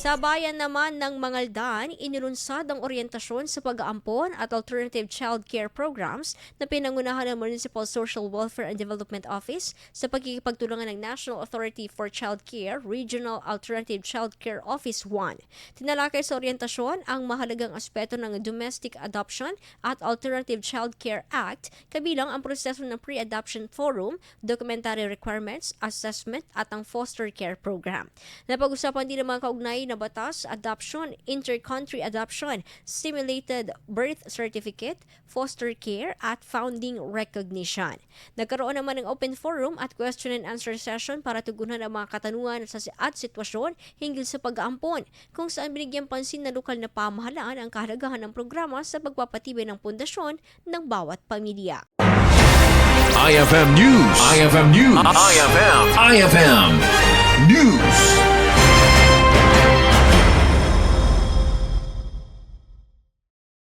Sa bayan naman ng Mangaldan, inilunsad ang oryentasyon sa Pag-Aampon at alternative child care programs na pinangunahan ng Municipal Social Welfare and Development Office sa pagkikipagtulungan ng National Authority for Child Care, Regional Alternative Child Care Office 1. Tinalakay sa oryentasyon ang mahalagang aspeto ng Domestic Adoption at Alternative Child Care Act, kabilang ang proseso ng Pre-Adoption Forum, Documentary Requirements, Assessment at ang Foster Care Program. Napag-usapan din ang mga kaugnay na batas, adoption, inter-country adoption, simulated birth certificate, foster care at founding recognition. Nagkaroon naman ng open forum at question and answer session para tugunan ang mga katanungan at sitwasyon hinggil sa pag-aampon, kung saan binigyang pansin na lokal na pamahalaan ang kahalagahan ng programa sa pagpapatibay ng pundasyon ng bawat pamilya. IFM News. IFM News. IFM News.